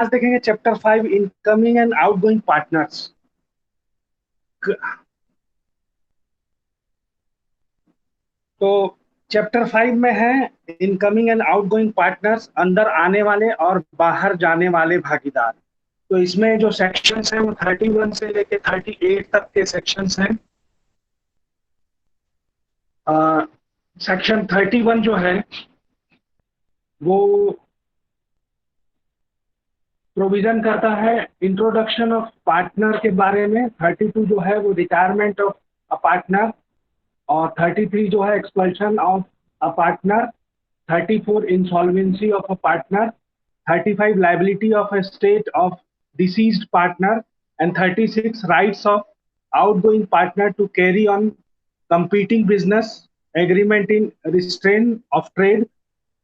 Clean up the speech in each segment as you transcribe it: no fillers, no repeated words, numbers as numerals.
आज देखेंगे chapter 5 incoming and outgoing partners. तो चैप्टर 5 में है इनकमिंग एंड आउटगोइंग पार्टनर्स, अंदर आने वाले और बाहर जाने वाले भागीदार। तो इसमें जो सेक्शंस हैं वो 31 से लेके 38 तक के सेक्शंस हैं। सेक्शन 31 जो है वो प्रोविजन करता है इंट्रोडक्शन ऑफ पार्टनर के बारे में। 32 जो है वो रिटायरमेंट ऑफ अ पार्टनर, और 33 जो है expulsion of a partner, 34 insolvency of a partner, 35 liability of a state of deceased partner, and 36 rights of outgoing partner to carry on competing business agreement in restraint of trade,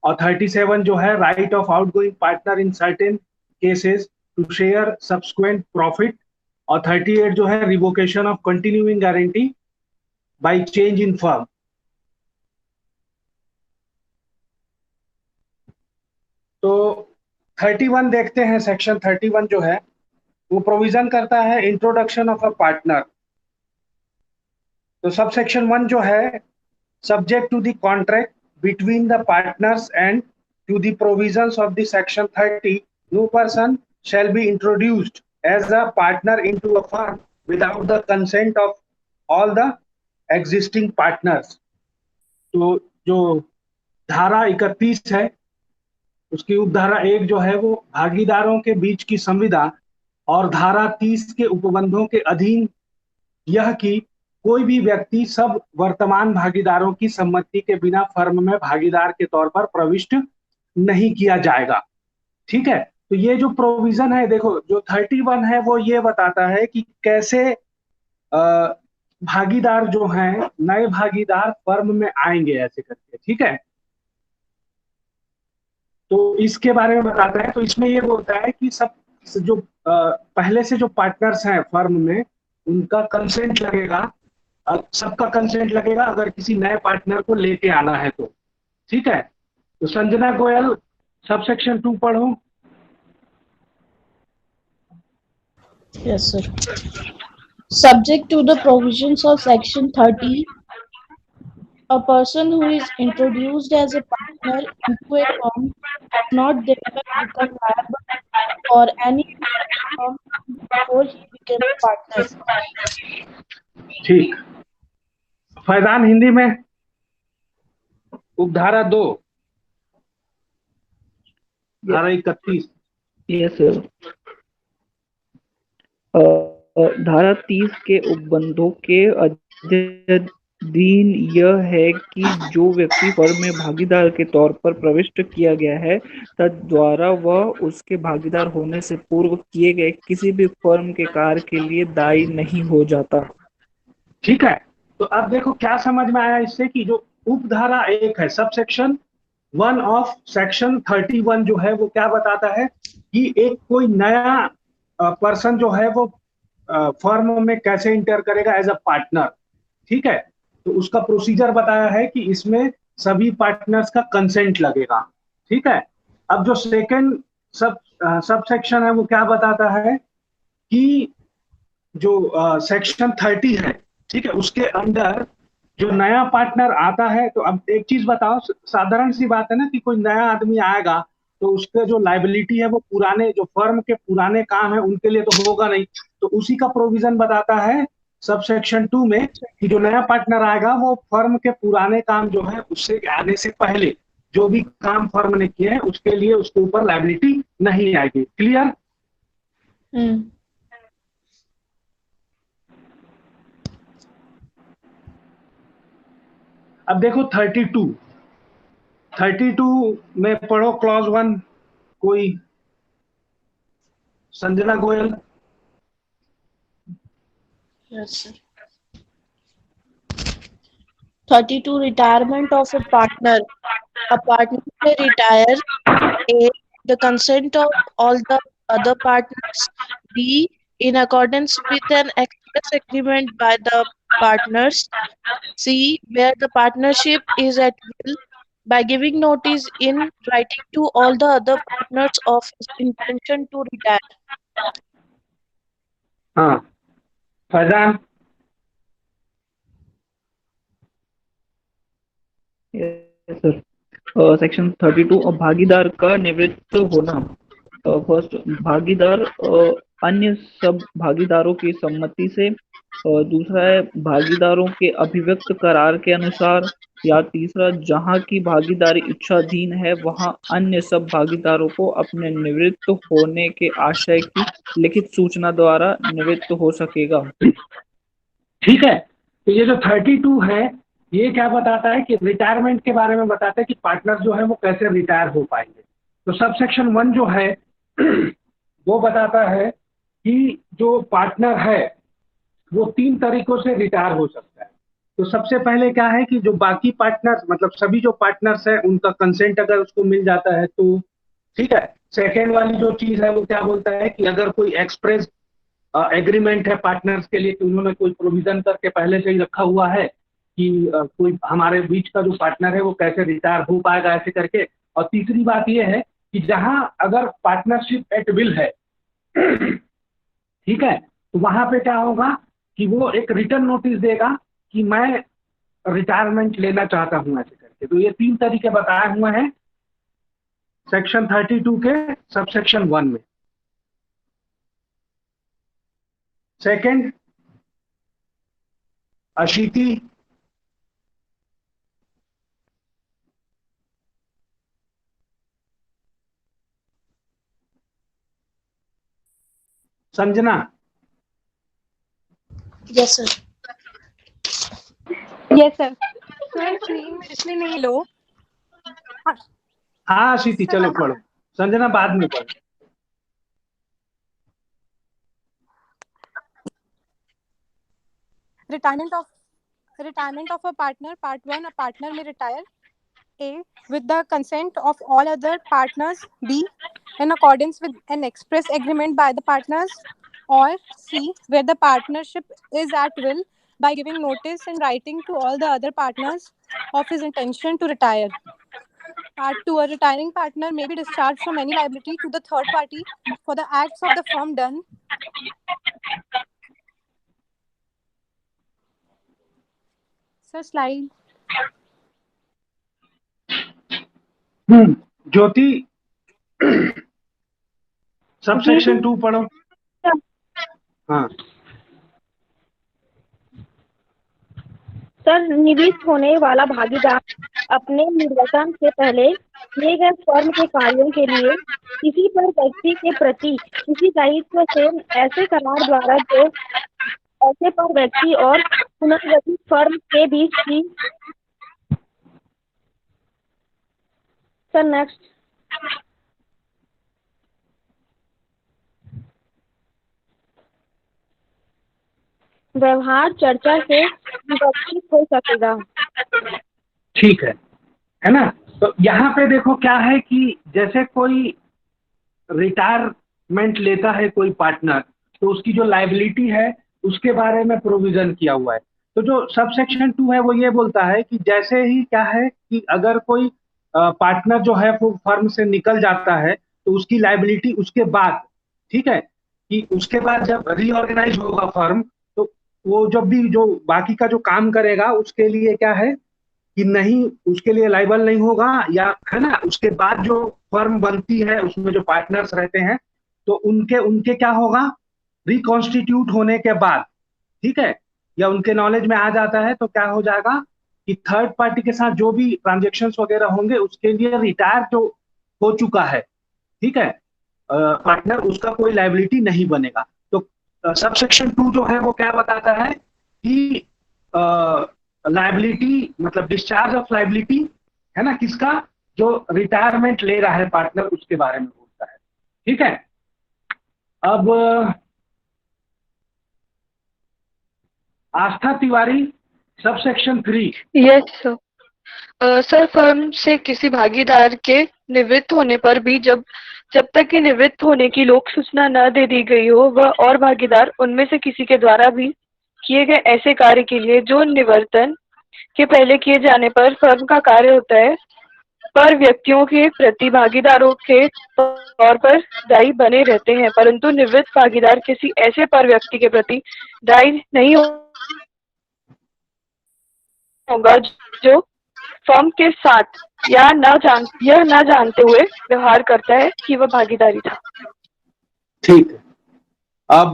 और 37 जो है right of outgoing partner in certain cases to share subsequent profit, और 38 जो है revocation of continuing guarantee by change in firm. तो 31 देखते हैं। Section 31 जो है वो प्रोविजन करता है इंट्रोडक्शन ऑफ अ पार्टनर। तो सब सेक्शन 1 जो है subject to the contract between the partners and to the provisions of the section 30, no person shall be introduced as a partner into a firm without the consent of all the existing partners। तो जो धारा 31 है उसकी उपधारा 1 जो है वो भागीदारों के बीच की संविदा, और धारा 30 के उपबंधों के अधीन यह कि कोई भी व्यक्ति सब वर्तमान भागीदारों की सम्मति के बिना फर्म में भागीदार के तौर पर प्रविष्ट नहीं किया जाएगा। ठीक है, तो ये जो प्रोविजन है, देखो जो 31 है वो ये बताता है कि कैसे भागीदार जो हैं, नए भागीदार फर्म में आएंगे ऐसे करके। ठीक है, तो इसके बारे में बताता है। तो इसमें ये बोलता है कि सब जो पहले से जो पार्टनर्स हैं फर्म में उनका कंसेंट लगेगा, सबका कंसेंट लगेगा अगर किसी नए पार्टनर को लेके आना है तो। ठीक है, तो संजना गोयल सबसेक्शन 2 पढ़ो। Yes, sir. Subject to the provisions of Section 30, a person who is introduced as a partner into a firm does not thereby become liable for any firm before he becomes partner. ठीक, फैजान हिंदी में उपधारा 2 धारा 31। Yes sir. धारा 30 के उपबंधों के अधीन यह है कि जो व्यक्ति फर्म में भागीदार के तौर पर प्रविष्ट किया गया है तद्वारा वह उसके भागीदार होने से पूर्व किए गए किसी भी फर्म के कार्य के लिए दायी नहीं हो जाता। ठीक है, तो अब देखो क्या समझ में आया इससे कि जो उपधारा 1 है सबसेक्शन 1 ऑफ सेक्शन 31 जो है वो क्या बताता है कि एक कोई नया पर्सन जो है वो फर्म में कैसे इंटर करेगा एज अ पार्टनर। ठीक है, तो उसका प्रोसीजर बताया है कि इसमें सभी पार्टनर्स का कंसेंट लगेगा। ठीक है, अब जो सेकंड सब सेक्शन है वो क्या बताता है कि जो सेक्शन 30 है, ठीक है, उसके अंदर जो नया पार्टनर आता है, तो अब एक चीज बताओ, साधारण सी बात है ना कि कोई नया आदमी आएगा तो उसके जो लाइबिलिटी है वो पुराने जो फर्म के पुराने काम है उनके लिए तो होगा नहीं। तो उसी का प्रोविजन बताता है सब सेक्शन 2 में कि जो नया पार्टनर आएगा वो फर्म के पुराने काम जो है उससे आने से पहले जो भी काम फर्म ने किए हैं उसके लिए उसके ऊपर लाइबिलिटी नहीं आएगी। क्लियर? अब देखो 32 में पढ़ो क्लॉज 1 कोई, Sanjana Goyal. Yes, sir. 32 retirement of a partner. A partner may retire. A. The consent of all the other partners. B. In accordance with an express agreement by the partners. C. Where the partnership is at will. by giving notice in writing to all the other partners of his intention to retire. हाँ, Faizan. Yes sir. Section 32 भागीदार का निवृत्त होना। First, भागीदार अन्य सब भागीदारों की सम्मति से। दूसरा है भागीदारों के अभिव्यक्त करार के अनुसार। या तीसरा, जहां की भागीदारी इच्छाधीन है वहां अन्य सब भागीदारों को अपने निवृत्त होने के आशय की लिखित सूचना द्वारा निवृत्त हो सकेगा। ठीक है, तो ये जो 32 है ये क्या बताता है कि रिटायरमेंट के बारे में बताता है कि पार्टनर जो है वो कैसे रिटायर हो पाएंगे। तो सबसेक्शन 1 जो है वो बताता है कि जो पार्टनर है वो 3 तरीकों से रिटायर हो सकता है। तो सबसे पहले क्या है कि जो बाकी पार्टनर्स मतलब सभी जो पार्टनर्स हैं उनका कंसेंट अगर उसको मिल जाता है तो ठीक है। सेकेंड वाली जो चीज है वो क्या बोलता है कि अगर कोई एक्सप्रेस एग्रीमेंट है पार्टनर्स के लिए कि उन्होंने कोई प्रोविजन करके पहले से ही रखा हुआ है कि कोई हमारे बीच का जो पार्टनर है वो कैसे रिटायर हो पाएगा ऐसे करके। और तीसरी बात ये है कि जहां अगर पार्टनरशिप एट विल है ठीक है, तो वहां पे क्या होगा कि वो एक रिटर्न नोटिस देगा कि मैं रिटायरमेंट लेना चाहता हूं ऐसे करके। तो ये 3 तरीके बताए हुए हैं सेक्शन 32 के सबसेक्शन 1 में। सेकंड, अशीति। Sanjana. Yes, sir. Yes sir. Sir screen इसलिए नहीं लो। हाँ अशीति चलो पढ़ो, संजना बाद में पढ़ो। Retirement of a partner, part 1, a partner may retire A, with the consent of all other partners, B, in accordance with an express agreement by the partners, or C, where the partnership is at will by giving notice in writing to all the other partners of his intention to retire. Part 2, a retiring partner may be discharged from any liability to the third party for the acts of the firm done. Sir, slide. Jyoti subsection 2 पढ़ो। हाँ sir, निवृत्त होने वाला भागीदार अपने निर्वाचन से पहले किए गए फर्म के कार्यों के लिए किसी पर व्यक्ति के प्रति किसी दायित्व से ऐसे करार द्वारा जो ऐसे पर व्यक्ति और पुनर्गठित फर्म के बीच की। Sir next. व्यवहार चर्चा से विवक्षित हो सकेगा। ठीक है ना। तो यहाँ पे देखो क्या है कि जैसे कोई रिटायरमेंट लेता है कोई पार्टनर तो उसकी जो लाइबिलिटी है उसके बारे में प्रोविजन किया हुआ है। तो जो सबसेक्शन 2 है वो ये बोलता है कि जैसे ही क्या है कि अगर कोई पार्टनर जो है वो फर्म से निकल जाता है तो उसकी लाइबिलिटी उसके बाद, ठीक है, कि उसके बाद जब रीऑर्गेनाइज होगा फर्म तो वो जब भी जो बाकी का जो काम करेगा उसके लिए क्या है कि नहीं उसके लिए लाइबल नहीं होगा, या है ना। उसके बाद जो फर्म बनती है उसमें जो पार्टनर्स रहते हैं तो उनके उनके क्या होगा रिकॉन्स्टिट्यूट होने के बाद, ठीक है, या उनके नॉलेज में आ जाता है तो क्या हो जाएगा कि थर्ड पार्टी के साथ जो भी ट्रांजेक्शन्स वगैरह होंगे उसके लिए रिटायर जो हो चुका है, ठीक है, पार्टनर, उसका कोई लाइबिलिटी नहीं बनेगा। तो सबसेक्शन 2 जो है वो क्या बताता है कि लाइबिलिटी मतलब डिस्चार्ज ऑफ लाइबिलिटी है ना किसका, जो रिटायरमेंट ले रहा है पार्टनर उसके बारे में बोलता है। ठीक है, अब Astha Tiwari subsection 3। Yes sir, firm से किसी भागीदार के निवृत्त होने पर भी जब तक कि निवृत्त होने की लोक सूचना न दे दी गई हो वह और भागीदार उनमें से किसी के द्वारा भी किए गए ऐसे कार्य के लिए जो निवर्तन के पहले किए जाने पर फर्म का कार्य होता है पर व्यक्तियों के प्रति भागीदारों के तौर पर दायी बने रहते हैं, परंतु निवृत्त भागीदार किसी ऐसे पर व्यक्ति के प्रति दायी नहीं होगा जो फर्म के साथ यह न जानते हुए व्यवहार करता है कि वह भागीदारी था। ठीक है, अब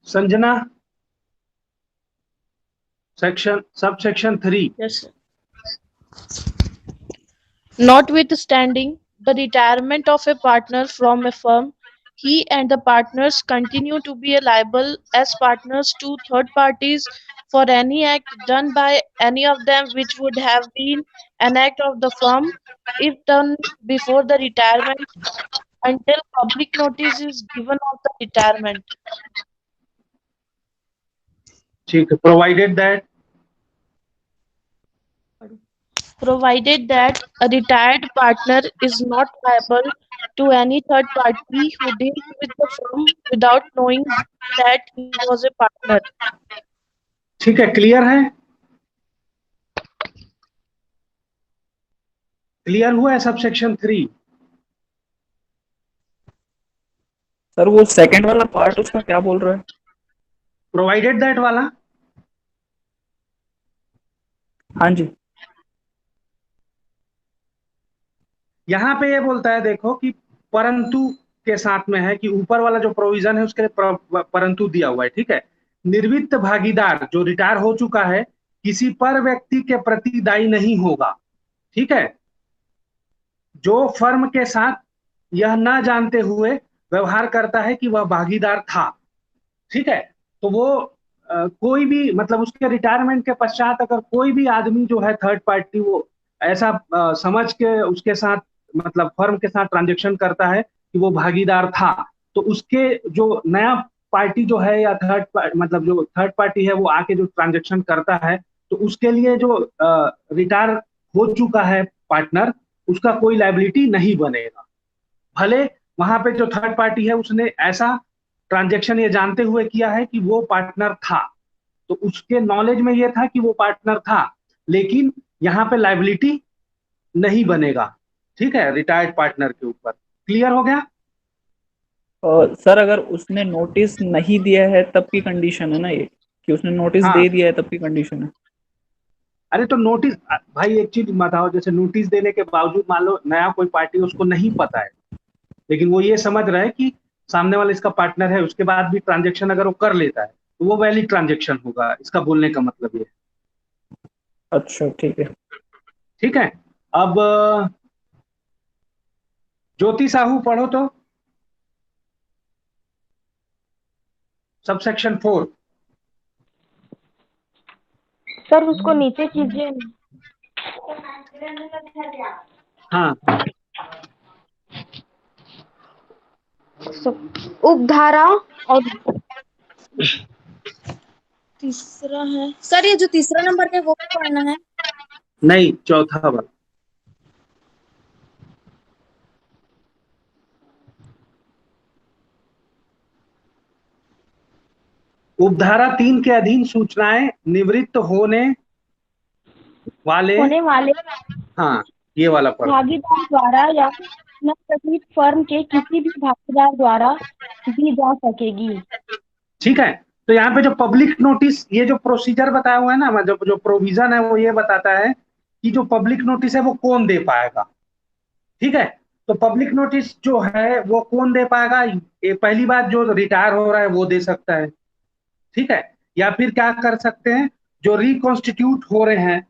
Sanjana, subsection 3। Yes, sir. Notwithstanding the retirement of a partner from a firm, he and the partners continue to be liable as partners to third parties for any act done by any of them which would have been an act of the firm if done before the retirement until public notice is given of the retirement. ठीक है, provided that A retired partner is not liable to any third party who deals with the firm without knowing that he was a partner. ठीक है, clear है? Clear हुआ है subsection 3? Sir वो second वाला part उसका क्या बोल रहा है? प्रोवाइडेड दैट वाला? हाँ जी। यहाँ पे ये बोलता है देखो कि परंतु के साथ में है कि ऊपर वाला जो प्रोविजन है उसके लिए परंतु दिया हुआ है, ठीक है। निर्वित्त भागीदार जो रिटायर हो चुका है किसी पर व्यक्ति के प्रति दायी नहीं होगा, ठीक है, जो फर्म के साथ यह ना जानते हुए व्यवहार करता है कि वह भागीदार था, ठीक है। तो वो कोई भी मतलब उसके रिटायरमेंट के पश्चात अगर कोई भी आदमी जो है थर्ड पार्टी वो ऐसा समझ के उसके साथ मतलब फर्म के साथ ट्रांजेक्शन करता है कि वो भागीदार था, तो उसके जो नया पार्टी जो है या मतलब जो थर्ड पार्टी है वो आके जो ट्रांजेक्शन करता है तो उसके लिए जो रिटायर हो चुका है पार्टनर उसका कोई लायबिलिटी नहीं बनेगा, भले वहां पे जो थर्ड पार्टी है उसने ऐसा ट्रांजेक्शन ये जानते हुए किया है कि वो पार्टनर था, तो उसके नॉलेज में ये था कि वो पार्टनर था, लेकिन यहाँ पे लायबिलिटी नहीं बनेगा, ठीक है, रिटायर्ड पार्टनर के ऊपर। क्लियर हो गया? सर अगर उसने नोटिस नहीं दिया है तब की कंडीशन है ना ये, कि उसने नोटिस हाँ। दे दिया है तब की कंडीशन है। अरे तो नोटिस भाई एक चीज बताओ, जैसे नोटिस देने के बावजूद मान लो नया कोई पार्टी उसको नहीं पता है लेकिन वो ये समझ रहा है कि सामने वाला इसका पार्टनर है, उसके बाद भी ट्रांजेक्शन अगर वो कर लेता है तो वो वैलिड ट्रांजेक्शन होगा, इसका बोलने का मतलब ये। अच्छा ठीक है। ठीक है, अब ज्योति साहू पढ़ो तो सबसेक्शन 4। सर उसको नीचे कीजिए। हाँ, उपधारा और तीसरा है सर, ये जो तीसरा नंबर पे वो पढ़ना है? नहीं, चौथा वाला। उपधारा 3 के अधीन सूचनाएं निवृत्त होने वाले हाँ ये वाला पढ़ो। भागीदार द्वारा या न गठित फर्म के किसी भी भागीदार द्वारा दी जा सकेगी। ठीक है, तो यहाँ पे जो पब्लिक नोटिस ये जो प्रोसीजर बताया हुआ है ना, मतलब जो प्रोविजन है वो ये बताता है कि जो पब्लिक नोटिस है वो कौन दे पाएगा, ठीक है। तो पब्लिक नोटिस जो है वो कौन दे पाएगा, ये पहली बात जो रिटायर हो रहा है वो दे सकता है, ठीक है, या फिर क्या कर सकते हैं जो रिकॉन्स्टिट्यूट हो रहे हैं,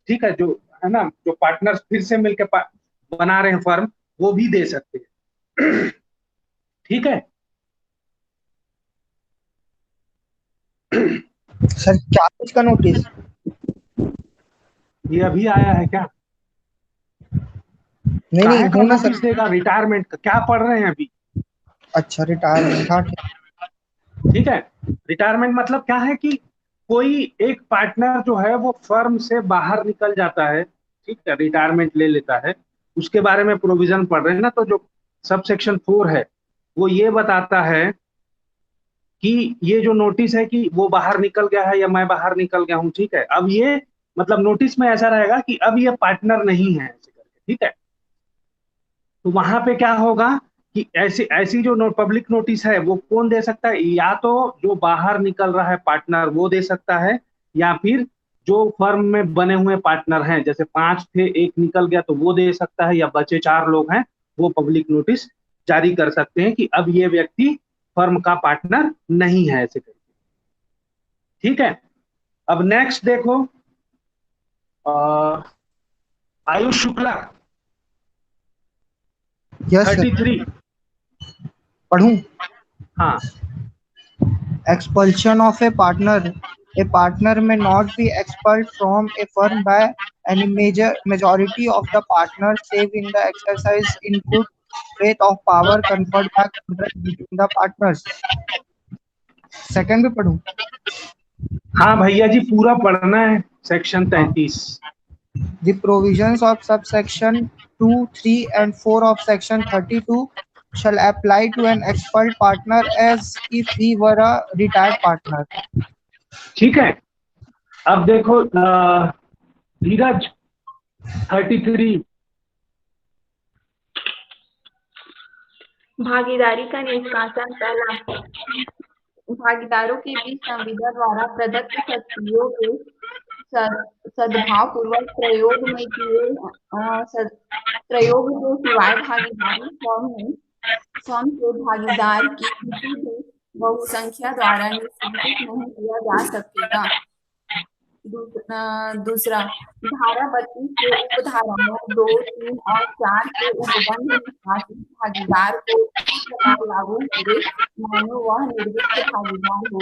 ठीक है, जो है ना जो पार्टनर्स फिर से मिलकर बना रहे हैं फर्म, वो भी दे सकते हैं, ठीक है। सर क्या इसका नोटिस? ये अभी आया है क्या? नहीं होना सर। देगा रिटायरमेंट का, क्या पढ़ रहे हैं अभी? अच्छा रिटायरमेंट, हाँ ठीक है। रिटायरमेंट मतलब क्या है कि कोई एक पार्टनर जो है वो फर्म से बाहर निकल जाता है, ठीक है, रिटायरमेंट ले लेता है, उसके बारे में प्रोविजन पढ़ रहे हैं ना। तो जो सब सेक्शन 4 है वो ये बताता है कि ये जो नोटिस है कि वो बाहर निकल गया है या मैं बाहर निकल गया हूँ, ठीक है। अब ये मतलब नोटिस में ऐसा रहेगा कि अब ये पार्टनर नहीं है ऐसे करके, ठीक है। तो वहां पे क्या होगा कि ऐसी ऐसी जो पब्लिक नोटिस है वो कौन दे सकता है, या तो जो बाहर निकल रहा है पार्टनर वो दे सकता है, या फिर जो फर्म में बने हुए पार्टनर हैं, जैसे 5 थे, एक निकल गया तो वो दे सकता है, या बचे 4 लोग हैं वो पब्लिक नोटिस जारी कर सकते हैं कि अब ये व्यक्ति फर्म का पार्टनर नहीं है, ऐसे करके। ठीक है। अब नेक्स्ट देखो, आयुष शुक्ला यस सर। 33। पढ़ूं? हाँ। Expulsion of a partner. A partner may not be expelled from a firm by any majority of the partners, save in the exercise in good faith of power conferred by contract between the partners. Second भी पढ़ूं? हाँ भैया जी, पूरा पढ़ना है section 33। The provisions of subsection 2, 3 and 4 of section 32 shall apply to an expelled partner as if he were a retired partner. ठीक है। अब देखो धीरज 33। भागीदारी का निष्कासन। पहला, भागीदारों के बीच संविदा द्वारा प्रदत्त शक्तियों के सद्भावपूर्वक प्रयोग में किए प्रयोग के सिवाय भागीदारी फर्म के भागीदार की किसी भी बहुसंख्या द्वारा निष्कासित नहीं किया जा सकेगा। दूसरा, धारा 32 के उपधाराओं 2, 3 और 4 के उपबंध निष्कासित भागीदार को इस प्रकार लागू होंगे मानो वह निर्विष्ट भागीदार हो।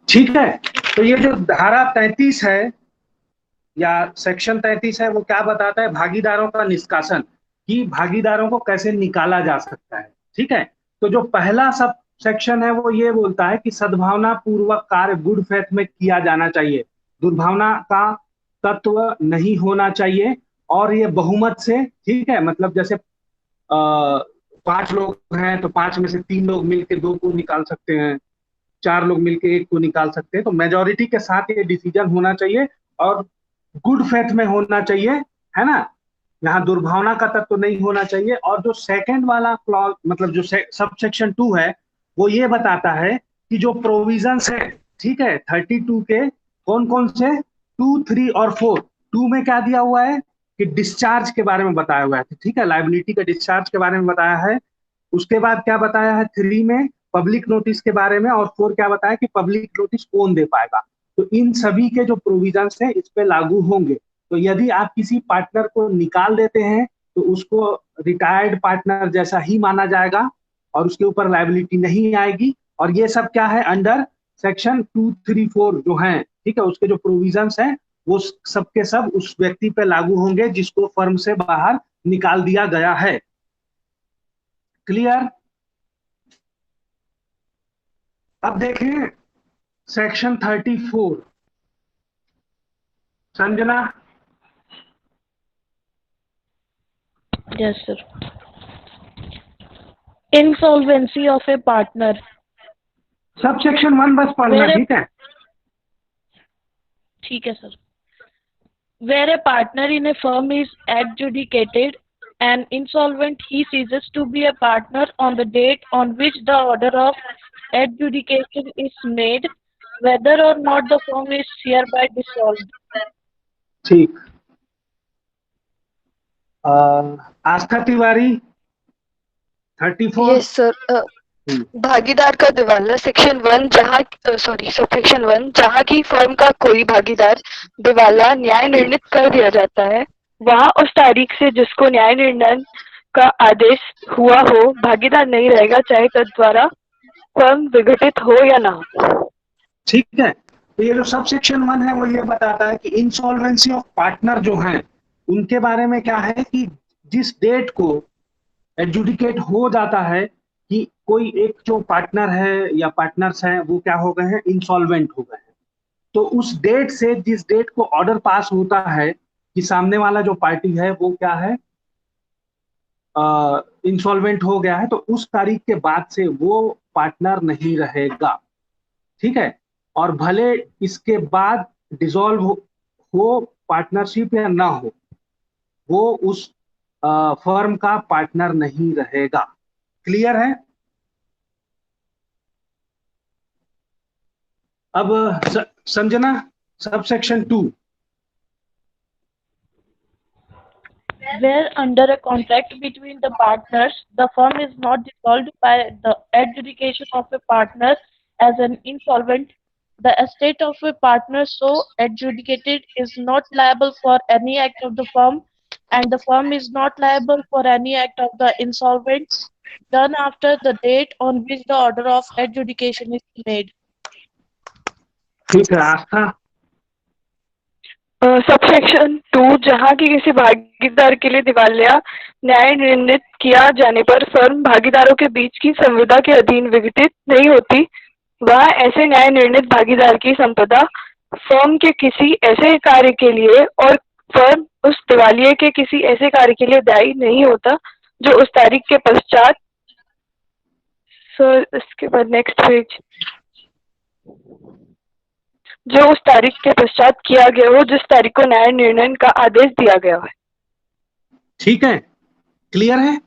ठीक है। तो ये जो धारा 33 है या सेक्शन 33 है वो क्या बताता है, भागीदारों का निष्कासन, कि भागीदारों को कैसे निकाला जा सकता है। ठीक है। तो जो पहला सब सेक्शन है वो ये बोलता है कि सद्भावना पूर्वक कार्य गुड फेथ में किया जाना चाहिए, दुर्भावना का तत्व नहीं होना चाहिए, और ये बहुमत से, ठीक है, मतलब जैसे 5 लोग हैं तो 5 में से 3 लोग मिलकर 2 को निकाल सकते हैं, 4 लोग मिलकर 1 को निकाल सकते हैं। तो मेजोरिटी के साथ ये डिसीजन होना चाहिए और गुड फेथ में होना चाहिए, है ना। यहाँ दुर्भावना का तत्व तो नहीं होना चाहिए। और जो सेकंड वाला क्लॉज, मतलब जो सब सेक्शन 2 है, वो ये बताता है कि जो प्रोविजंस है, ठीक है, 32 के कौन कौन से, 2, 3 और 4। 2 में क्या दिया हुआ है कि डिस्चार्ज के बारे में बताया हुआ है, ठीक है, लायबिलिटी का डिस्चार्ज के बारे में बताया है। उसके बाद क्या बताया है 3 में, पब्लिक नोटिस के बारे में, और 4 क्या बताया कि पब्लिक नोटिस कौन दे पाएगा। तो इन सभी के जो प्रोविजंस है इस पे लागू होंगे। तो यदि आप किसी पार्टनर को निकाल देते हैं तो उसको रिटायर्ड पार्टनर जैसा ही माना जाएगा और उसके ऊपर लायबिलिटी नहीं आएगी। और ये सब क्या है, अंडर सेक्शन 2, 3, 4 जो है, ठीक है, उसके जो प्रोविजंस हैं वो सब के सब उस व्यक्ति पे लागू होंगे जिसको फर्म से बाहर निकाल दिया गया है। क्लियर? अब देखें section 34। Sanjana. Yes, sir. Insolvency of a partner. Sub section 1 बस पढ़ना, ठीक है। ठीक है sir. Where a partner in a firm is adjudicated and insolvent, he ceases to be a partner on the date on which the order of adjudication is made, whether or not the firm is hereby dissolved. ठीक। आस्था Tiwari 34। Yes sir. भागीदार का दिवाला section 1 section 1 जहाँ की firm का कोई भागीदार दिवाला न्याय निर्णित कर दिया जाता है, वहाँ उस तारीख से जिसको न्याय निर्णय का आदेश हुआ हो भागीदार नहीं रहेगा, चाहे तद्वारा फर्म विघटित हो या ना हो। ठीक है। तो ये जो सब सेक्शन 1 है वो ये बताता है कि इंसॉल्वेंसी ऑफ पार्टनर जो हैं उनके बारे में क्या है कि जिस डेट को एडजुडिकेट हो जाता है कि कोई एक जो पार्टनर है या पार्टनर्स हैं वो क्या हो गए हैं, इंसॉल्वेंट हो गए हैं, तो उस डेट से जिस डेट को ऑर्डर पास होता है कि सामने वाला जो पार्टी है वो क्या है, इंसॉल्वेंट हो गया है, तो उस तारीख के बाद से वो पार्टनर नहीं रहेगा। ठीक है। और भले इसके बाद डिसॉल्व हो पार्टनरशिप या ना हो, वो उस फर्म का पार्टनर नहीं रहेगा। क्लियर है? अब Sanjana, subsection 2। Where under a contract between the partners, the firm is not dissolved by the adjudication of a partner as an insolvent, the estate of a partner so adjudicated is not liable for any act of the firm, and the firm is not liable for any act of the insolvent done after the date on which the order of adjudication is made. ठीक है आस्था। Subsection 2, जहाँ की किसी भागीदार के लिए दिवालिया न्याय निर्णित किया जाने पर फर्म भागीदारों के बीच की संविदा के अधीन विघटित नहीं होती, वह ऐसे न्याय निर्णित भागीदार की संपदा फर्म के किसी ऐसे कार्य के लिए और फर्म उस दिवालिये के किसी ऐसे कार्य के लिए दायी नहीं होता जो उस तारीख के पश्चात, सर इसके बाद नेक्स्ट पेज, जो उस तारीख के पश्चात किया गया हो जिस तारीख को न्याय निर्णय का आदेश दिया गया है। ठीक है, क्लियर है?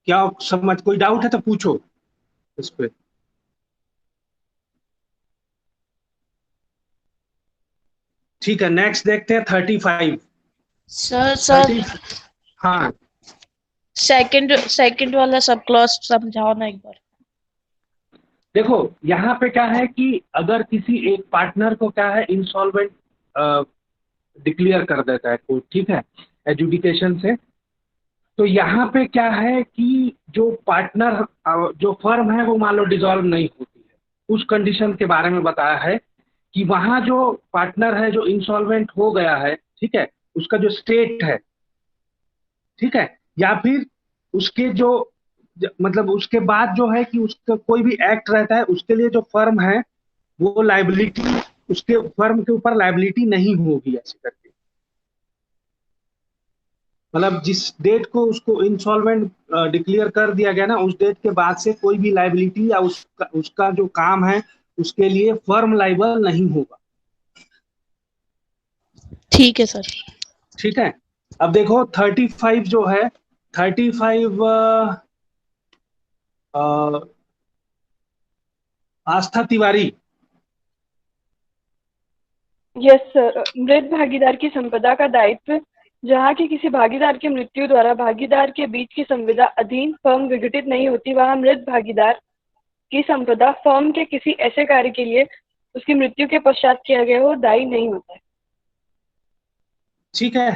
क्या समझ, कोई डाउट है तो पूछो इस पे। ठीक है, नेक्स्ट देखते हैं 35। सर हाँ, सेकंड वाला सब क्लॉज समझाओ ना एक बार। देखो यहाँ पे क्या है कि अगर किसी एक पार्टनर को क्या है इंसॉल्वेंट डिक्लेयर कर देता है कोर्ट, ठीक है, एजुडिकेशन से, तो यहाँ पे क्या है कि जो पार्टनर जो फर्म है वो मान लो डिसॉल्व नहीं होती है, उस कंडीशन के बारे में बताया है कि वहाँ जो पार्टनर है जो इंसॉल्वेंट हो गया है, ठीक है, उसका जो स्टेट है, ठीक है, या फिर उसके जो मतलब उसके बाद जो है कि उसका कोई भी एक्ट रहता है उसके लिए जो फर्म है वो लाइबिलिटी, उसके फर्म के ऊपर लाइबिलिटी नहीं होगी ऐसे करके। मतलब जिस डेट को उसको इंसॉल्वेंट डिक्लेयर कर दिया गया ना, उस डेट के बाद से कोई भी लाइबिलिटी या उसका जो काम है उसके लिए फर्म लाइबल नहीं होगा। ठीक है सर। ठीक है, अब देखो 35 जो है, 35 आस्था तिवारी। यस सर, मृत भागीदार की संपदा का दायित्व जहाँ की किसी भागीदार की मृत्यु द्वारा भागीदार के बीच की संविदा अधीन फर्म विघटित नहीं होती, वहाँ मृत भागीदार की संपदा फर्म के किसी ऐसे कार्य के लिए उसकी मृत्यु के पश्चात किया गया हो दायी नहीं होता है। ठीक है,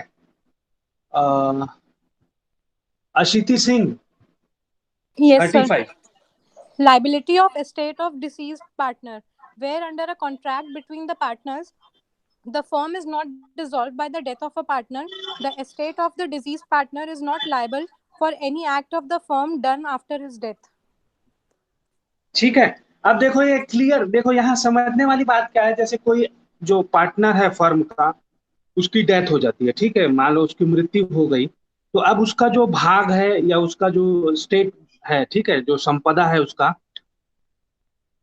अशिति Singh. Yes, sir. 35 Liability of estate of deceased partner, where under a contract between the partners, the firm is not dissolved by the death of a partner, the estate of the deceased partner is not liable for any act of the firm done after his death. ठीक है, अब देखो ये clear, देखो यहाँ समझने वाली बात क्या है, जैसे कोई जो पार्टनर है फर्म का, उसकी डेथ हो जाती है, ठीक है, मान लो उसकी मृत्यु हो गई, तो अब उसका जो भाग है या उसका जो स्टेट है, ठीक है, जो संपदा है उसका,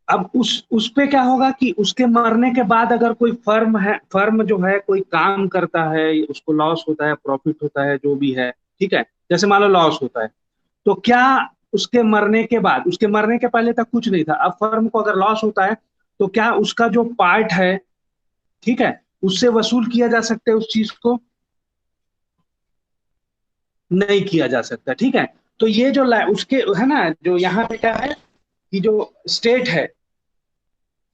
अब उस पे क्या होगा कि उसके मरने के बाद अगर कोई फर्म है, फर्म जो है कोई काम करता है, उसको लॉस होता है, प्रॉफिट होता है, जो भी है, ठीक है, जैसे मान लो लॉस होता है, तो क्या उसके मरने के बाद, उसके मरने के पहले तक कुछ नहीं था, अब फर्म को अगर लॉस होता है तो क्या उसका जो पार्ट है, ठीक है, उससे वसूल किया जा सकता है, उस चीज को नहीं किया जा सकता। ठीक है, तो ये जो उसके है ना, जो यहाँ पे क्या है कि जो स्टेट है,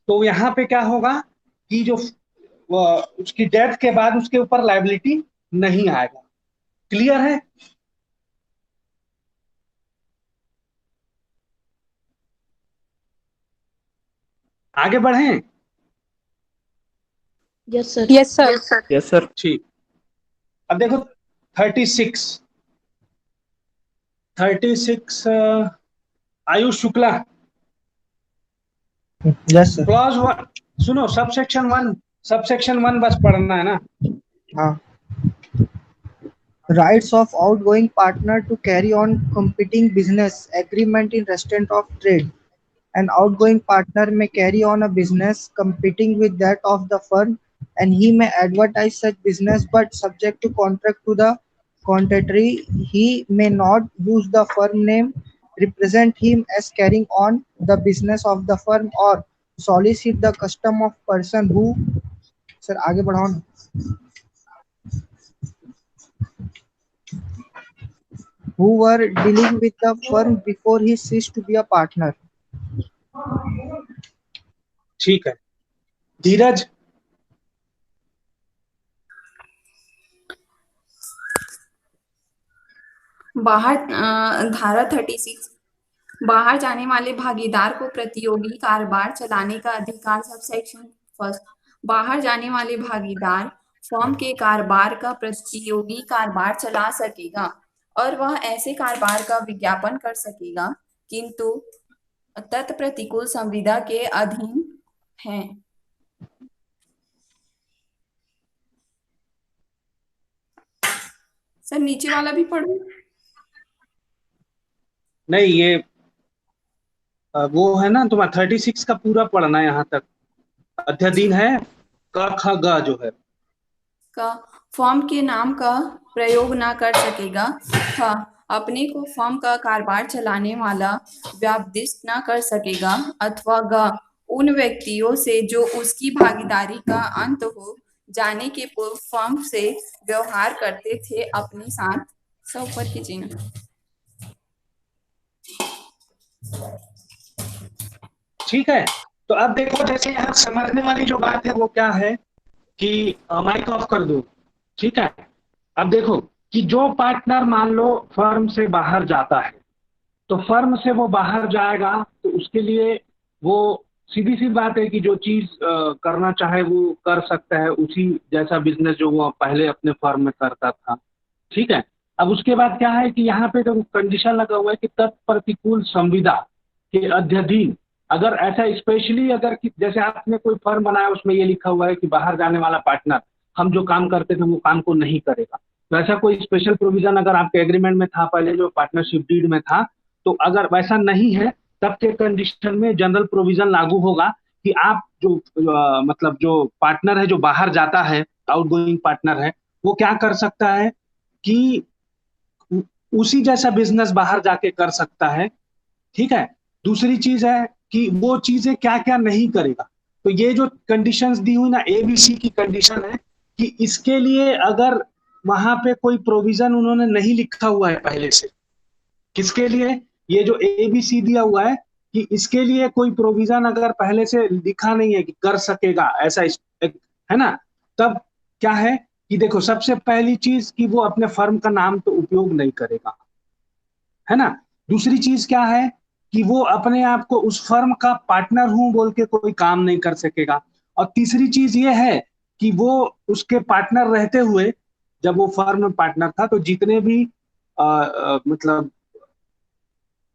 तो यहाँ पे क्या होगा कि जो उसकी डेथ के बाद उसके ऊपर लायबिलिटी नहीं आएगा। क्लियर है? आगे बढ़ें? Yes sir. Yes, sir. Yes sir. ठीक, अब देखो 36 Ayush Shukla. Yes sir. Clause 1 सुनो, सबसेक्शन 1 बस पढ़ना है ना। हाँ। Rights of outgoing partner to carry on competing business agreement in restaurant of trade. An outgoing partner may carry on a business competing with that of the firm, and he may advertise such business but subject to contract to the contrary, he may not use the firm name, represent him as carrying on the business of the firm, or solicit the custom of person who sir आगे बढ़ाओ ना who were dealing with the firm before he ceased to be a partner. ठीक है धीरज। बाहर धारा 36 बाहर जाने वाले भागीदार को प्रतियोगी कारोबार चलाने का अधिकार। सब सेक्शन फर्स्ट, बाहर जाने वाले भागीदार फर्म के कारोबार का प्रतियोगी कारोबार चला सकेगा और वह ऐसे कारोबार का विज्ञापन कर सकेगा किंतु तत्प्रतिकूल संविदा के अधीन है। सर नीचे वाला भी पढ़ो। नहीं ये वो है ना तुम्हारा 36 का पूरा पढ़ना है यहाँ तक। अध्याधीन है क ख ग जो है का फर्म के नाम का प्रयोग ना कर सकेगा। ख अपने को फर्म का कारोबार चलाने वाला व्यापदिष्ट ना कर सकेगा। अथवा ग उन व्यक्तियों से जो उसकी भागीदारी का अंत हो जाने के पूर्व फर्म से व्यवहार करते थे अपने साथ। सब ऊपर की चिन्ह। ठीक है। तो अब देखो जैसे यहाँ समझने वाली जो बात है वो क्या है कि माइक ऑफ कर दो। ठीक है। अब देखो कि जो पार्टनर मान लो फर्म से बाहर जाता है तो फर्म से वो बाहर जाएगा तो उसके लिए वो सीधी सी बात है कि जो चीज करना चाहे वो कर सकता है, उसी जैसा बिजनेस जो वो पहले अपने फर्म में करता था। ठीक है। अब उसके बाद क्या है कि यहाँ पे तो कंडीशन लगा हुआ है कि तत्प्रतिकूल संविदा के अध्ययन, अगर ऐसा स्पेशली अगर जैसे आपने कोई फर्म बनाया उसमें ये लिखा हुआ है कि बाहर जाने वाला पार्टनर हम जो काम करते थे वो काम को नहीं करेगा, तो ऐसा कोई स्पेशल प्रोविजन अगर आपके एग्रीमेंट में था पहले जो पार्टनरशिप डीड में था, तो अगर वैसा नहीं है तब के कंडीशन में जनरल प्रोविजन लागू होगा कि आप जो मतलब जो पार्टनर है जो बाहर जाता है, आउटगोइंग पार्टनर है, वो क्या कर सकता है कि उसी जैसा बिजनेस बाहर जाके कर सकता है। ठीक है। दूसरी चीज है कि वो चीजें क्या क्या नहीं करेगा। तो ये जो कंडीशंस दी हुई ना ABC की कंडीशन है कि इसके लिए अगर वहां पे कोई प्रोविजन उन्होंने नहीं लिखा हुआ है पहले से, किसके लिए ये जो ABC दिया हुआ है कि इसके लिए कोई प्रोविजन अगर पहले से लिखा नहीं है कि कर सकेगा ऐसा है ना, तब क्या है कि देखो सबसे पहली चीज कि वो अपने फर्म का नाम तो उपयोग नहीं करेगा, है ना। दूसरी चीज क्या है कि वो अपने आप को उस फर्म का पार्टनर हूं बोल के कोई काम नहीं कर सकेगा। और तीसरी चीज ये है कि वो उसके पार्टनर रहते हुए जब वो फर्म में पार्टनर था तो जितने भी मतलब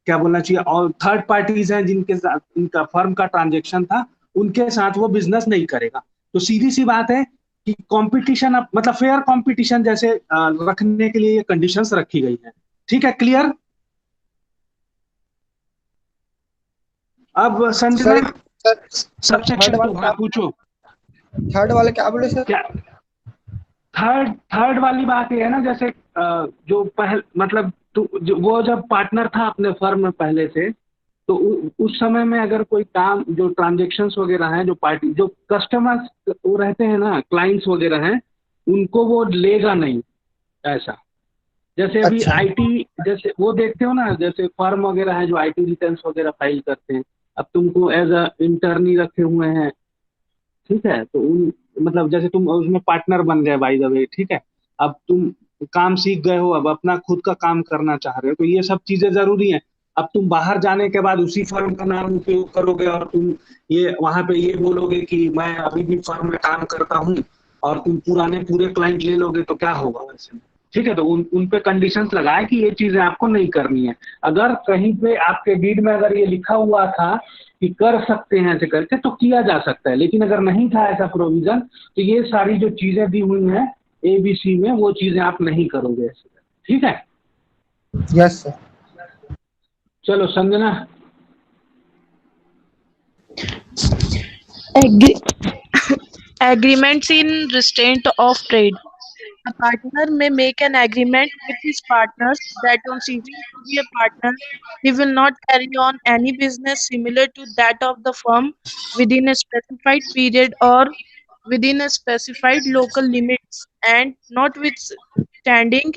क्या बोलना चाहिए और थर्ड पार्टीज हैं जिनके साथ इनका फर्म का ट्रांजेक्शन था उनके साथ वो बिजनेस नहीं करेगा। तो सीधी सी बात है कि कंपटीशन मतलब फेयर कंपटीशन जैसे रखने के लिए ये कंडीशंस रखी गई है। ठीक है, क्लियर। अब संजना सबसेक्शन पूछो। थर्ड वाले क्या बोले सर? क्या थर्ड वाली बात ये है ना, जैसे जो पहले मतलब वो जब पार्टनर था अपने फर्म में पहले से, तो उस समय में अगर कोई काम जो ट्रांजेक्शन्स वगैरह हैं, जो पार्टी जो कस्टमर्स वो रहते हैं ना, क्लाइंट्स वगैरह हैं, उनको वो लेगा नहीं ऐसा। जैसे अभी अच्छा। IT जैसे वो देखते हो ना, जैसे फर्म वगैरह है जो IT रिटर्न्स वगैरह फाइल करते हैं, अब तुमको एज अ इंटर्नी रखे हुए हैं। ठीक है। तो उन मतलब जैसे तुम उसमें पार्टनर बन गए बाय द वे। ठीक है। अब तुम काम सीख गए हो, अब अपना खुद का काम करना चाह रहे हो, तो ये सब चीजें जरूरी हैं। अब तुम बाहर जाने के बाद उसी फर्म का नाम उपयोग करोगे और तुम ये वहां पे ये बोलोगे कि मैं अभी भी फर्म में काम करता हूँ और तुम पुराने पूरे क्लाइंट ले लोगे तो क्या होगा वैसे। ठीक है। तो उन पे कंडीशंस लगाए कि ये चीजें आपको नहीं करनी है। अगर कहीं पे आपके डीड में अगर ये लिखा हुआ था कि कर सकते हैं ऐसे करके तो किया जा सकता है, लेकिन अगर नहीं था ऐसा प्रोविजन तो ये सारी जो चीजें दी हुई हैं ABC में वो चीजें आप नहीं करोगे ऐसे। ठीक है। Yes sir. चलो Sanjana. Agreements in restraint of trade. A partner may make an agreement with his partners that on ceasing to be a partner, he will not carry on any business similar to that of the firm within a specified period or within a specified local limits, and notwithstanding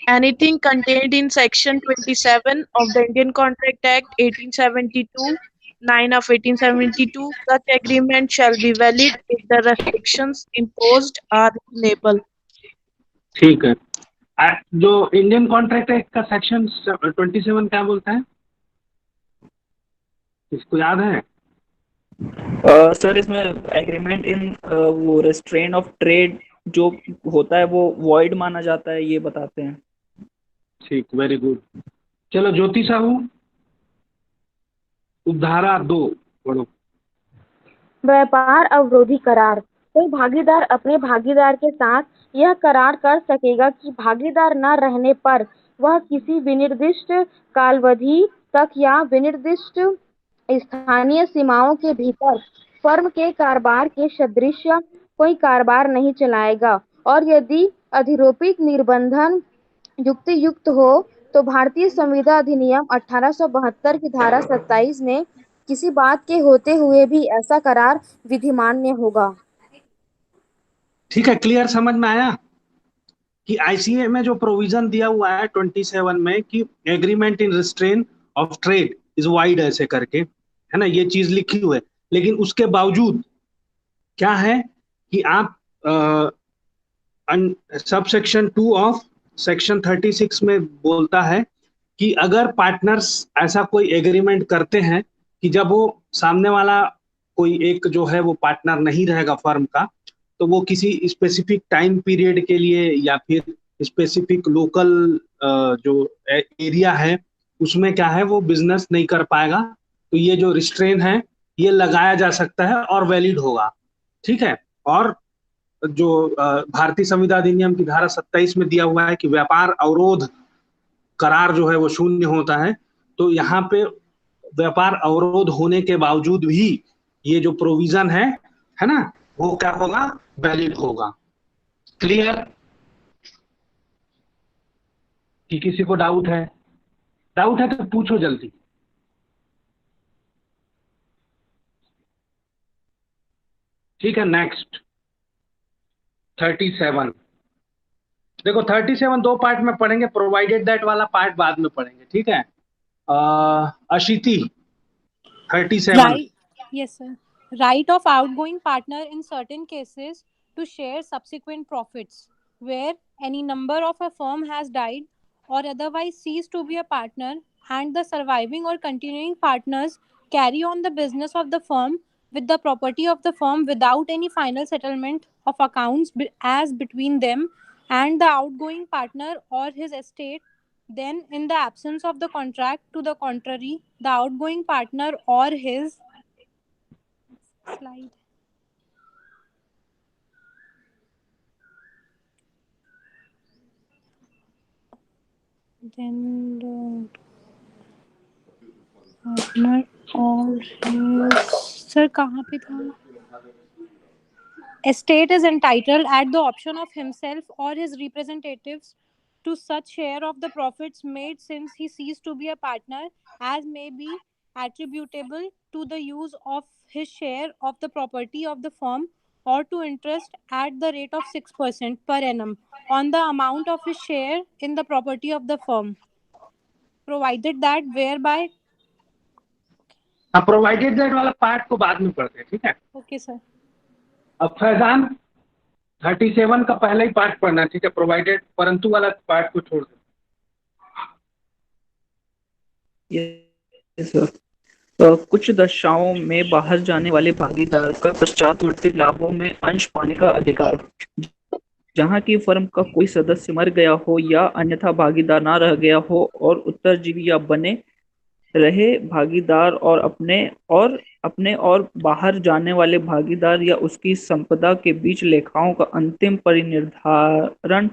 anything contained in Section 27 of the Indian Contract Act 1872, 9 of 1872, such agreement shall be valid if the restrictions imposed are reasonable. ठीक है। जो Indian contract act का section 27 क्या बोलता है, इसको याद है? सर इसमें एग्रीमेंट इन वो रेस्ट्रेन ऑफ ट्रेड जो होता है वो वॉइड माना जाता है, ये बताते हैं। ठीक, वेरी गुड। चलो ज्योति साहू, उपधारा 2 पढ़ो। व्यापार अवरोधी करार। कोई भागीदार अपने भागीदार के साथ यह करार कर सकेगा कि भागीदार न रहने पर वह किसी विनिर्दिष्ट कालावधि तक या विनिर्दिष्ट स्थानीय सीमाओं के भीतर फर्म के कारोबार के सदृश कोई कारोबार नहीं चलाएगा, और यदि अधिरोपित निर्बंधन युक्त हो तो भारतीय संविदा अधिनियम 1872 की धारा 27 में किसी बात के होते हुए भी ऐसा करार विधिमान्य होगा। ठीक है, क्लियर, समझ में आया कि आईसीए में जो प्रोविजन दिया हुआ है 27 में कि agreement in restraint of trade is wide ऐसे करके, है ना, ये चीज लिखी हुई है। लेकिन उसके बावजूद क्या है कि आप सब सेक्शन 2 ऑफ सेक्शन 36 में बोलता है कि अगर पार्टनर्स ऐसा कोई एग्रीमेंट करते हैं कि जब वो सामने वाला कोई एक जो है वो पार्टनर नहीं रहेगा फर्म का, तो वो किसी स्पेसिफिक टाइम पीरियड के लिए या फिर स्पेसिफिक लोकल जो एरिया है उसमें क्या है वो बिजनेस नहीं कर पाएगा, तो ये जो रिस्ट्रेन है ये लगाया जा सकता है और वैलिड होगा। ठीक है, और जो भारतीय संविदा अधिनियम की धारा 27 में दिया हुआ है कि व्यापार अवरोध करार जो है वो शून्य होता है, तो यहाँ पे व्यापार अवरोध होने के बावजूद भी ये जो प्रोविजन है ना, वो क्या होगा, वैलिड होगा। क्लियर? कि किसी को डाउट है? डाउट है तो पूछो जल्दी। ठीक है, नेक्स्ट 37। देखो 37 दो पार्ट में पढ़ेंगे, प्रोवाइडेड दैट वाला पार्ट बाद में पढ़ेंगे। ठीक है, अशिति 37। Right. Yes, sir. Right of outgoing partner in certain cases to share subsequent profits, where any number of a firm has died or otherwise ceased to be a partner, and the surviving or continuing partners carry on the business of the firm with the property of the firm without any final settlement of accounts as between them and the outgoing partner or his estate. Then, in the absence of the contract to the contrary, the outgoing partner or his slide. Then the partner or his, sir कहाँ पे था? Estate is entitled at the option of himself or his representatives to such share of the profits made since he ceased to be a partner as may be attributable to the use of his share of the property of the firm, or to interest at the rate of 6% per annum on the amount of his share in the property of the firm, provided that whereby. Provided that वाला part को बाद में पढ़ते हैं। ठीक है, okay sir. अब फैजान 37 का पहला ही पार्ट पढ़ना। ठीक है, प्रोवाइडेड परंतु वाला पार्ट को छोड़ दो। yes, sir. कुछ दशाओं में बाहर जाने वाले भागीदार का पश्चातवर्ती लाभों में अंश पाने का अधिकार, जहां की फर्म का कोई सदस्य मर गया हो या अन्यथा भागीदार ना रह गया हो और उत्तरजीवी या बने रहे भागीदार और अपने और बाहर जाने वाले भागीदार या उसकी संपदा के बीच लेखाओं का अंतिम परिनिर्धारण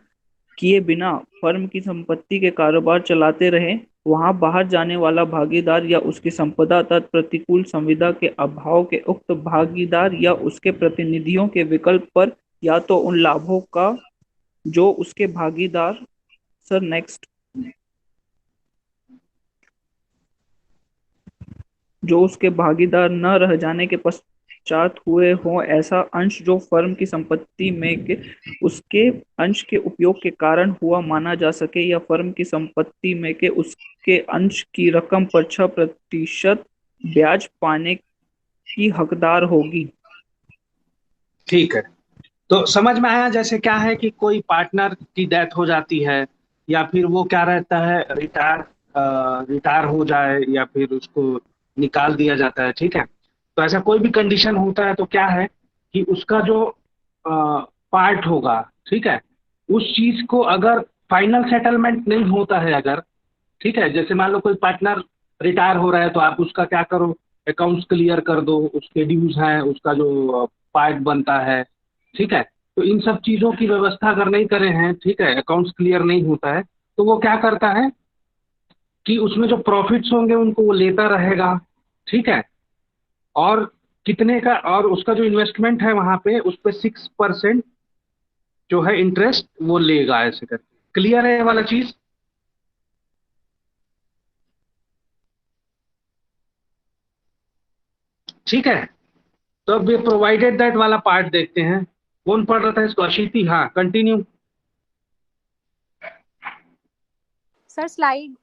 किए बिना फर्म की संपत्ति के कारोबार चलाते रहे, वहां बाहर जाने वाला भागीदार या उसकी संपदा तथा प्रतिकूल संविदा के अभाव के उक्त भागीदार या उसके प्रतिनिधियों के विकल्प पर या तो उन लाभों का जो उसके भागीदार सर नेक्स्ट जो उसके भागीदार न रह जाने के पश्चात हुए हों, ऐसा अंश जो फर्म की संपत्ति में के उसके अंश के उपयोग के कारण हुआ माना जा सके, या फर्म की संपत्ति में के उसके अंश की रकम पर 6% ब्याज पाने की हकदार होगी। ठीक है, तो समझ में आया। जैसे क्या है कि कोई पार्टनर की डेथ हो जाती है, या फिर वो क्या रहता है, रिटायर हो जाए, या फिर उसको निकाल दिया जाता है, ठीक है। तो ऐसा कोई भी कंडीशन होता है तो क्या है कि उसका जो पार्ट होगा, ठीक है, उस चीज को अगर फाइनल सेटलमेंट नहीं होता है अगर, ठीक है, जैसे मान लो कोई पार्टनर रिटायर हो रहा है तो आप उसका क्या करो, अकाउंट्स क्लियर कर दो, उसके ड्यूज हैं, उसका जो पार्ट बनता है, ठीक है। तो इन सब चीजों की व्यवस्था अगर नहीं करे हैं, ठीक है, अकाउंट्स क्लियर नहीं होता है, तो वो क्या करता है कि उसमें जो प्रॉफिट्स होंगे उनको वो लेता रहेगा, ठीक है। और कितने का, और उसका जो इन्वेस्टमेंट है वहां पे उस पर 6% जो है इंटरेस्ट वो लेगा, ऐसे करके। क्लियर है ये वाला चीज? ठीक है, तो अब ये प्रोवाइडेड दैट वाला पार्ट देखते हैं। कौन पढ़ रहा था इसको? अशीति, हाँ, continue. Sir, slide.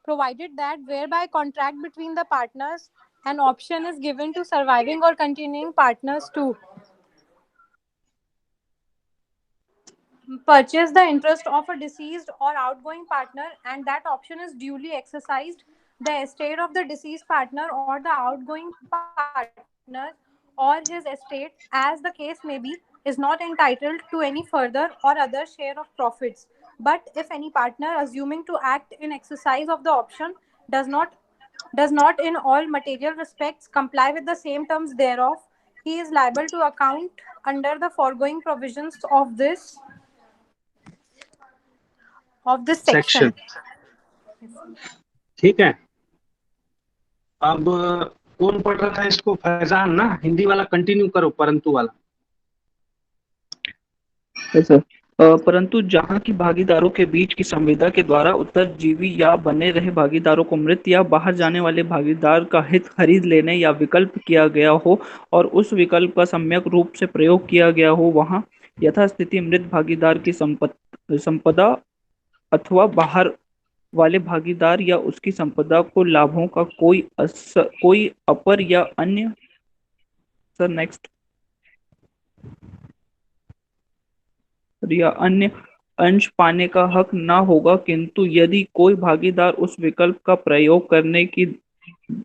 Provided that whereby contract between the partners, an option is given to surviving or continuing partners to purchase the interest of a deceased or outgoing partner, and that option is duly exercised, the estate of the deceased partner or the outgoing partner or his estate, as the case may be, is not entitled to any further or other share of profits. But if any partner assuming to act in exercise of the option does not in all material respects comply with the same terms thereof, he is liable to account under the foregoing provisions of this section. ठीक है, अब कौन पढ़ रहा था इसको? फैजान ना? हिंदी वाला कंटिन्यू करो, परंतु वाला। सर, परंतु जहां की भागीदारों के बीच की संविदा के द्वारा उत्तरजीवी या बने रहे भागीदारों को मृत या बाहर जाने वाले भागीदार का हित खरीद लेने या विकल्प किया गया हो और उस विकल्प का सम्यक रूप से प्रयोग किया गया हो, वहां यथास्थिति मृत भागीदार की संपदा अथवा बाहर वाले भागीदार या उसकी संपदा को लाभों का कोई अपर या अन्य सर नेक्स्ट या अन्य अंश पाने का हक न होगा, किंतु यदि कोई भागीदार उस विकल्प का प्रयोग करने की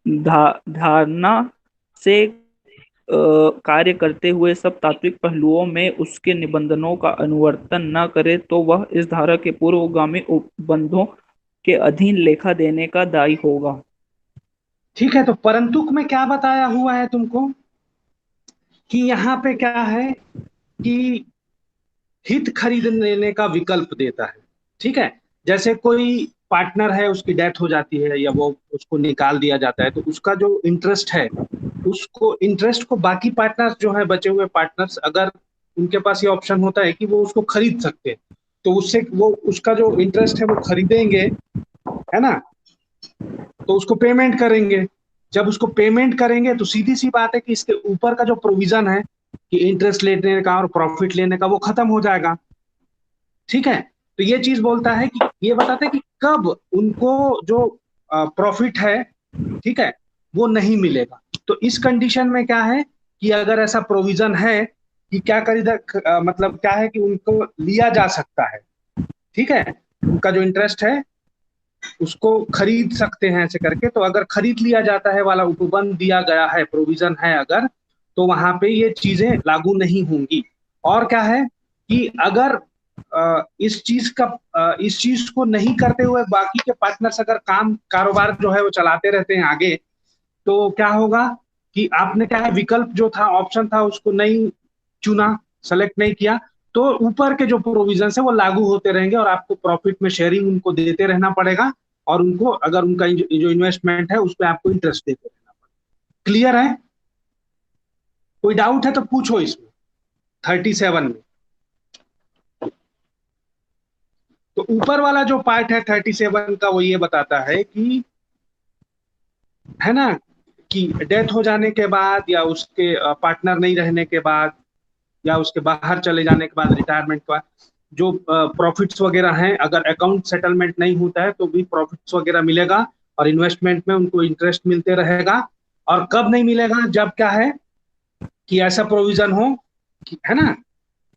धारणा से कार्य करते हुए सब तात्विक पहलुओं में उसके निबंधनों का अनुवर्तन न करे, तो वह इस धारा के पूर्वगामी उपबंधों के अधीन लेखा देने का दायी होगा। ठीक है, तो परंतुक में क्या बताया हुआ है तुमको कि यहाँ पे क्या है कि हित खरीद लेने का विकल्प देता है, ठीक है। जैसे कोई पार्टनर है, उसकी डेथ हो जाती है या वो उसको निकाल दिया जाता है, तो उसका जो इंटरेस्ट है, उसको इंटरेस्ट को बाकी पार्टनर्स जो है, बचे हुए पार्टनर्स, अगर उनके पास ये ऑप्शन होता है कि वो उसको खरीद सकते हैं, तो उससे वो उसका जो इंटरेस्ट है वो खरीदेंगे, है ना। तो उसको पेमेंट करेंगे। जब उसको पेमेंट करेंगे तो सीधी सी बात है कि इसके ऊपर का जो प्रोविजन है कि इंटरेस्ट लेने का और प्रॉफिट लेने का, वो खत्म हो जाएगा, ठीक है। तो ये चीज बोलता है कि ये बताता है कि कब उनको जो प्रॉफिट है, ठीक है, वो नहीं मिलेगा। तो इस कंडीशन में क्या है कि अगर ऐसा प्रोविजन है कि क्या मतलब क्या है कि उनको लिया जा सकता है, ठीक है, उनका जो इंटरेस्ट है उसको खरीद सकते हैं ऐसे करके। तो अगर खरीद लिया जाता है वाला उपबंध दिया गया है, प्रोविजन है अगर, तो वहां पे ये चीजें लागू नहीं होंगी। और क्या है कि अगर इस चीज को नहीं करते हुए बाकी के पार्टनर्स अगर कारोबार जो है वो चलाते रहते हैं आगे, तो क्या होगा कि आपने क्या है, विकल्प जो था, ऑप्शन था, उसको नहीं चुना, सेलेक्ट नहीं किया, तो ऊपर के जो प्रोविजन है वो लागू होते रहेंगे और आपको प्रॉफिट में शेयरिंग उनको देते रहना पड़ेगा, और उनको अगर उनका जो इन्वेस्टमेंट है उस पर आपको इंटरेस्ट देते रहना पड़ेगा। क्लियर है? कोई डाउट है तो पूछो इसमें 37 में। तो ऊपर वाला जो पार्ट है 37 का वो ये बताता है कि, है ना, कि डेथ हो जाने के बाद या उसके पार्टनर नहीं रहने के बाद या उसके बाहर चले जाने के बाद, रिटायरमेंट के बाद जो प्रॉफिट्स वगैरह हैं, अगर अकाउंट सेटलमेंट नहीं होता है तो भी प्रॉफिट्स वगैरह मिलेगा और इन्वेस्टमेंट में उनको इंटरेस्ट मिलते रहेगा। और कब नहीं मिलेगा, जब क्या है कि ऐसा प्रोविजन हो कि, है ना,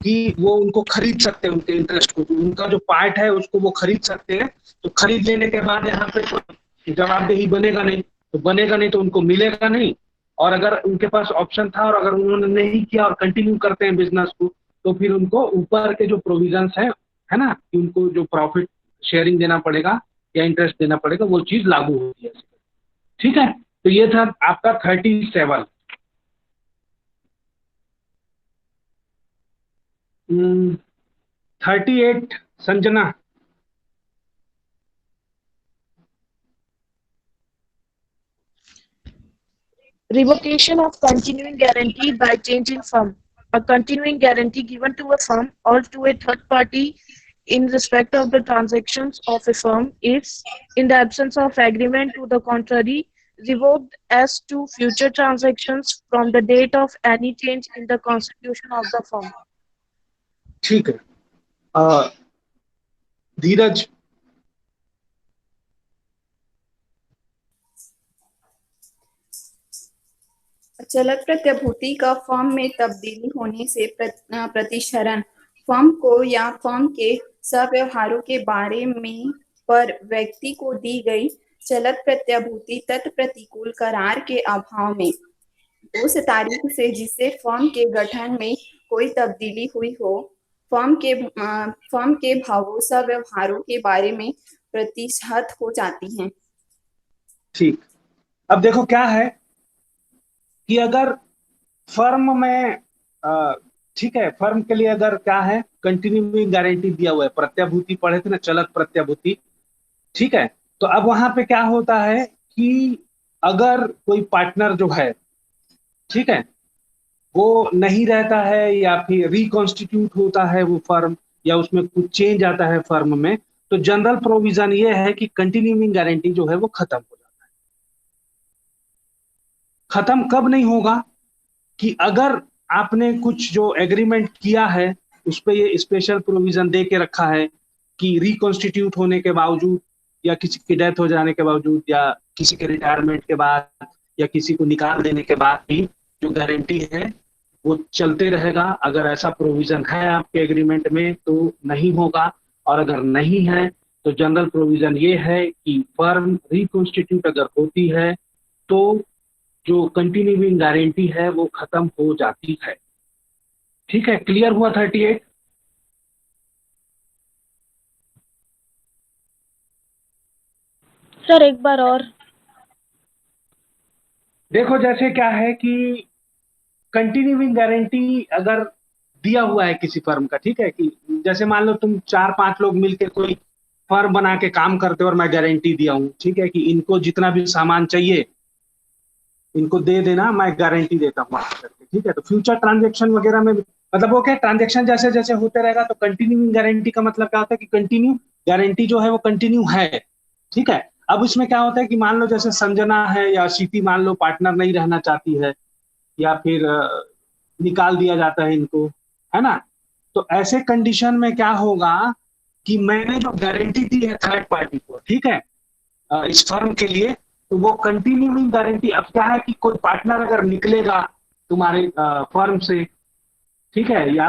कि वो उनको खरीद सकते हैं, उनके इंटरेस्ट को, उनका जो पार्ट है उसको वो खरीद सकते हैं। तो खरीद लेने के बाद यहाँ पे तो जवाबदेही बनेगा नहीं, तो उनको मिलेगा नहीं। और अगर उनके पास ऑप्शन था और अगर उन्होंने नहीं किया और कंटिन्यू करते हैं बिजनेस को, तो फिर उनको ऊपर के जो प्रोविजंस है ना, कि उनको जो प्रॉफिट शेयरिंग देना पड़ेगा या इंटरेस्ट देना पड़ेगा, वो चीज लागू होती है। ठीक है, तो ये था आपका 37। 38 Sanjana. Revocation of continuing guarantee by changing firm. A continuing guarantee given to a firm or to a third party in respect of the transactions of a firm is, in the absence of agreement to the contrary, revoked as to future transactions from the date of any change in the constitution of the firm. ठीक है, धीरज। चलत प्रत्यभूति का firm में तब्दीली होने से प्रतिशरण firm को या फर्म के सव्यवहारों के बारे में पर व्यक्ति को दी गई चलत प्रत्यभूति तत्प्रतिकूल करार के अभाव में उस तारीख से जिससे फर्म के गठन में कोई तब्दीली हुई हो, फर्म के भावों सव्यवहारों के बारे में प्रतिशत हो जाती हैं। ठीक, अब देखो क्या है कि अगर फर्म में ठीक है, फर्म के लिए अगर क्या है, कंटिन्यूइंग गारंटी दिया हुआ है, प्रत्याभूति पढ़े थे ना, चलत प्रत्याभूति। ठीक है, तो अब वहां पे क्या होता है कि अगर कोई पार्टनर जो है, ठीक है, वो नहीं रहता है या फिर रिकॉन्स्टिट्यूट होता है वो फर्म, या उसमें कुछ चेंज आता है फर्म में, तो जनरल प्रोविजन ये है कि कंटिन्यूइंग गारंटी जो है वो खत्म हो जाता है। खत्म कब नहीं होगा कि अगर आपने कुछ जो एग्रीमेंट किया है उस पर ये स्पेशल प्रोविजन दे के रखा है कि रिकॉन्स्टिट्यूट होने के बावजूद या किसी की डेथ हो जाने के बावजूद या किसी के रिटायरमेंट के बाद या किसी को निकाल देने के बाद भी जो गारंटी है वो चलते रहेगा। अगर ऐसा प्रोविजन है आपके एग्रीमेंट में तो नहीं होगा, और अगर नहीं है तो जनरल प्रोविजन ये है कि फर्म रिकॉन्स्टिट्यूट अगर होती है तो जो कंटिन्यूइंग गारंटी है वो खत्म हो जाती है। ठीक है, क्लियर हुआ 38? सर एक बार और। देखो जैसे क्या है कि कंटिन्यूइंग गारंटी अगर दिया हुआ है किसी फर्म का, ठीक है, कि जैसे मान लो तुम 4-5 लोग मिलकर कोई फर्म बना के काम करते हो और मैं गारंटी दिया हूं, ठीक है, कि इनको जितना भी सामान चाहिए इनको दे देना, मैं गारंटी देता हूँ करके। ठीक है, तो फ्यूचर ट्रांजैक्शन वगैरह में मतलब वो क्या, ट्रांजैक्शन जैसे जैसे होते रहेगा, तो कंटिन्यूइंग गारंटी का मतलब क्या होता है कि कंटिन्यू गारंटी जो है वो कंटिन्यू है। ठीक है, अब इसमें क्या होता है कि मान लो जैसे संजना है या सीटी मान लो पार्टनर नहीं रहना चाहती है या फिर निकाल दिया जाता है इनको, है ना, तो ऐसे कंडीशन में क्या होगा कि मैंने जो गारंटी दी है थर्ड पार्टी को, ठीक है, इस फर्म के लिए, तो वो कंटिन्यूइंग गारंटी। अब क्या है कि कोई पार्टनर अगर निकलेगा तुम्हारे फर्म से, ठीक है, या